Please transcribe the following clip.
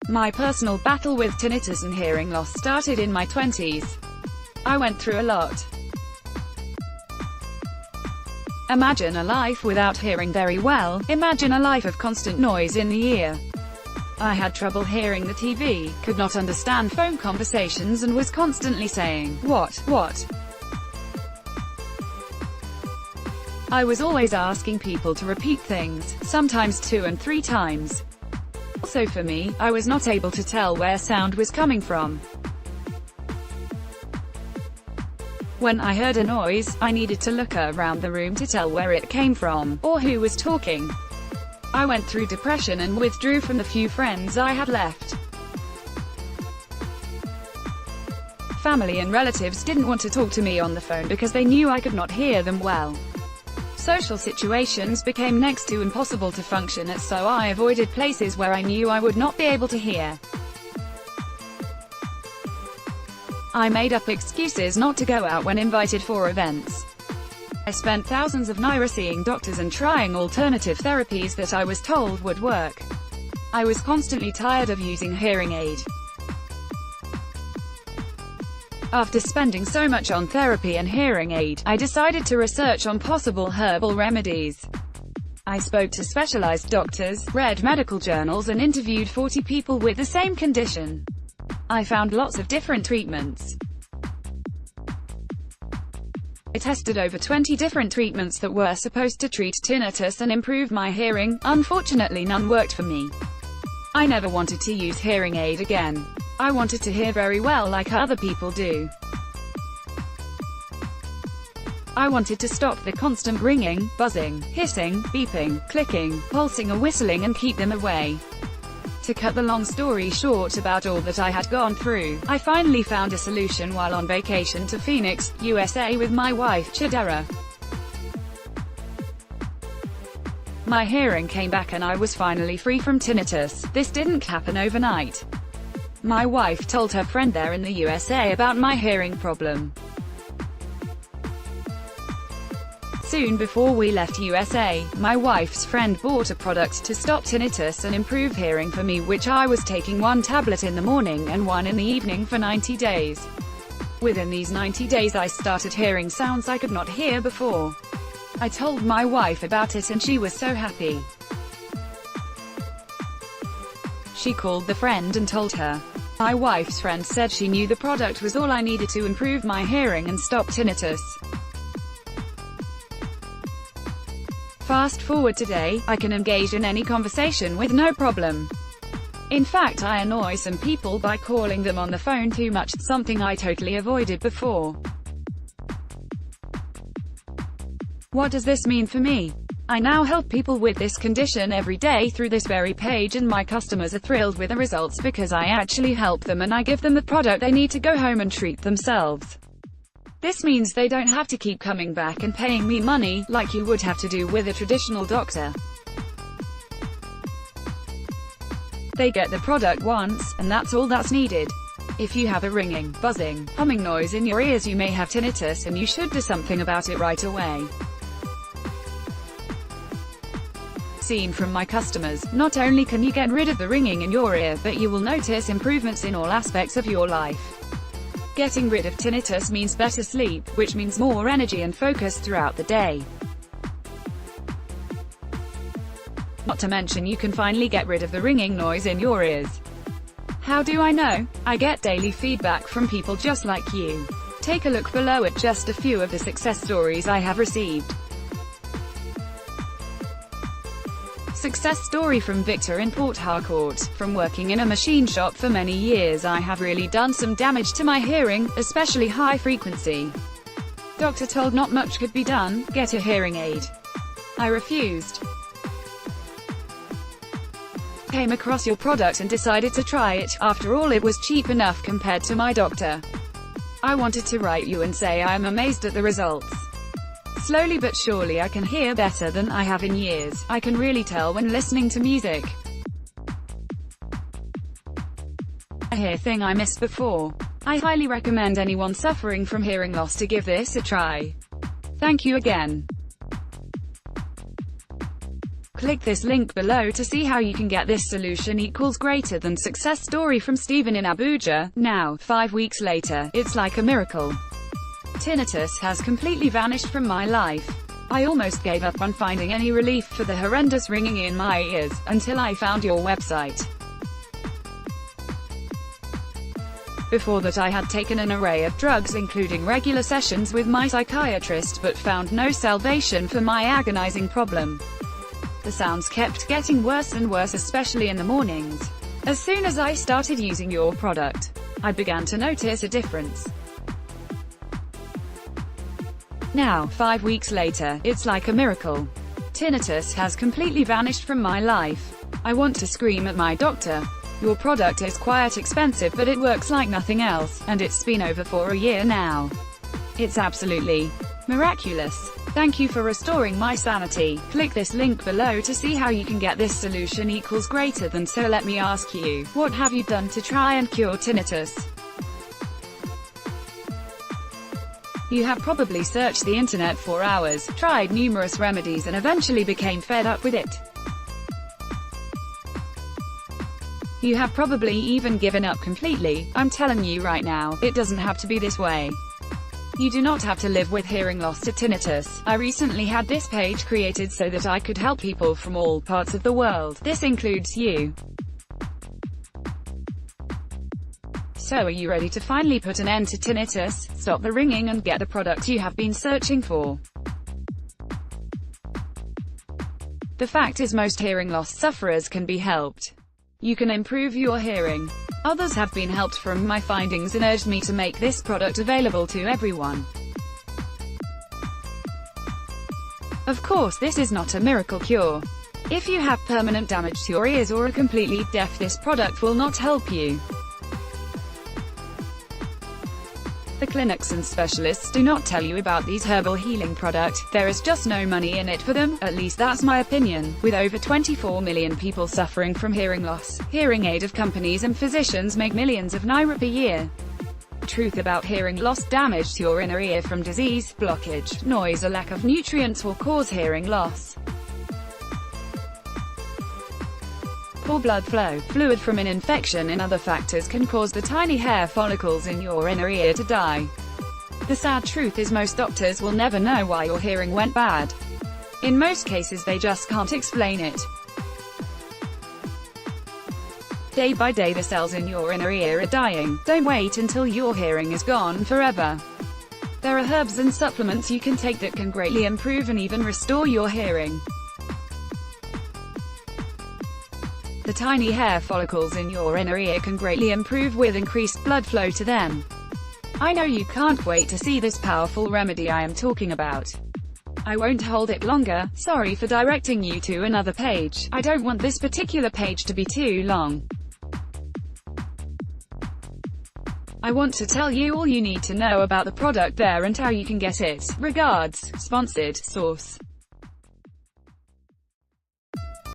My personal battle with tinnitus and hearing loss started in my 20s. I went through a lot. Imagine a life without hearing very well. Imagine a life of constant noise in the ear. I had trouble hearing the TV, could not understand phone conversations and was constantly saying, what? I was always asking people to repeat things, sometimes 2 and 3 times. Also for me, I was not able to tell where sound was coming from. When I heard a noise, I needed to look around the room to tell where it came from, or who was talking. I went through depression and withdrew from the few friends I had left. Family and relatives didn't want to talk to me on the phone because they knew I could not hear them well. Social situations became next to impossible to function at, so I avoided places where I knew I would not be able to hear. I made up excuses not to go out when invited for events. I spent thousands of naira seeing doctors and trying alternative therapies that I was told would work. I was constantly tired of using a hearing aid. After spending so much on therapy and hearing aid, I decided to research on possible herbal remedies. I spoke to specialized doctors, read medical journals and interviewed 40 people with the same condition. I found lots of different treatments. I tested over 20 different treatments that were supposed to treat tinnitus and improve my hearing. Unfortunately, none worked for me. I never wanted to use hearing aid again. I wanted to hear very well like other people do. I wanted to stop the constant ringing, buzzing, hissing, beeping, clicking, pulsing or whistling and keep them away. To cut the long story short about all that I had gone through, I finally found a solution while on vacation to Phoenix, USA with my wife, Gerry. My hearing came back and I was finally free from tinnitus. This didn't happen overnight. My wife told her friend there in the USA about my hearing problem. Soon before we left USA, my wife's friend bought a product to stop tinnitus and improve hearing for me, which I was taking 1 tablet in the morning and 1 in the evening for 90 days. Within these 90 days I started hearing sounds I could not hear before. I told my wife about it and she was so happy. She called the friend and told her. My wife's friend said she knew the product was all I needed to improve my hearing and stop tinnitus. Fast forward today, I can engage in any conversation with no problem. In fact, I annoy some people by calling them on the phone too much, something I totally avoided before. What does this mean for me? I now help people with this condition every day through this very page, and my customers are thrilled with the results because I actually help them and I give them the product they need to go home and treat themselves. This means they don't have to keep coming back and paying me money, like you would have to do with a traditional doctor. They get the product once, and that's all that's needed. If you have a ringing, buzzing, humming noise in your ears, you may have tinnitus and you should do something about it right away. Seen from my customers, not only can you get rid of the ringing in your ear, but you will notice improvements in all aspects of your life. Getting rid of tinnitus means better sleep, which means more energy and focus throughout the day. Not to mention you can finally get rid of the ringing noise in your ears. How do I know? I get daily feedback from people just like you. Take a look below at just a few of the success stories I have received. Success story from Victor in Port Harcourt. From working in a machine shop for many years, I have really done some damage to my hearing, especially high frequency. Doctor told not much could be done, get a hearing aid. I refused. Came across your product and decided to try it. After all, it was cheap enough compared to my doctor. I wanted to write you and say I am amazed at the results. Slowly but surely I can hear better than I have in years. I can really tell when listening to music. I hear things I missed before. I highly recommend anyone suffering from hearing loss to give this a try. Thank you again. Click this link below to see how you can get this solution equals greater than success story from Stephen in Abuja. Now, 5 weeks later, it's like a miracle. Tinnitus has completely vanished from my life. I almost gave up on finding any relief for the horrendous ringing in my ears, until I found your website. Before that I had taken an array of drugs including regular sessions with my psychiatrist but found no salvation for my agonizing problem. The sounds kept getting worse and worse, especially in the mornings. As soon as I started using your product, I began to notice a difference. Now, 5 weeks later, it's like a miracle. Tinnitus has completely vanished from my life. I want to scream at my doctor. Your product is quite expensive but it works like nothing else, and it's been over for a year now. It's absolutely miraculous. Thank you for restoring my sanity. Click this link below to see how you can get this solution equals greater than. So let me ask you, what have you done to try and cure tinnitus? You have probably searched the internet for hours, tried numerous remedies and eventually became fed up with it. You have probably even given up completely. I'm telling you right now, it doesn't have to be this way. You do not have to live with hearing loss to tinnitus. I recently had this page created so that I could help people from all parts of the world. This includes you. So are you ready to finally put an end to tinnitus, stop the ringing and get the product you have been searching for? The fact is most hearing loss sufferers can be helped. You can improve your hearing. Others have been helped from my findings and urged me to make this product available to everyone. Of course, this is not a miracle cure. If you have permanent damage to your ears or are completely deaf, this product will not help you. The clinics and specialists do not tell you about these herbal healing products. There is just no money in it for them, at least that's my opinion. With over 24 million people suffering from hearing loss, hearing aid companies and physicians make millions of naira per year. Truth about hearing loss: damage to your inner ear from disease, blockage, noise or lack of nutrients will cause hearing loss. Poor blood flow, fluid from an infection and other factors can cause the tiny hair follicles in your inner ear to die. The sad truth is most doctors will never know why your hearing went bad. In most cases they just can't explain it. Day by day the cells in your inner ear are dying. Don't wait until your hearing is gone forever. There are herbs and supplements you can take that can greatly improve and even restore your hearing. The tiny hair follicles in your inner ear can greatly improve with increased blood flow to them. I know you can't wait to see this powerful remedy I am talking about. I won't hold it longer. Sorry for directing you to another page. I don't want this particular page to be too long. I want to tell you all you need to know about the product there and how you can get it. Regards, sponsored source.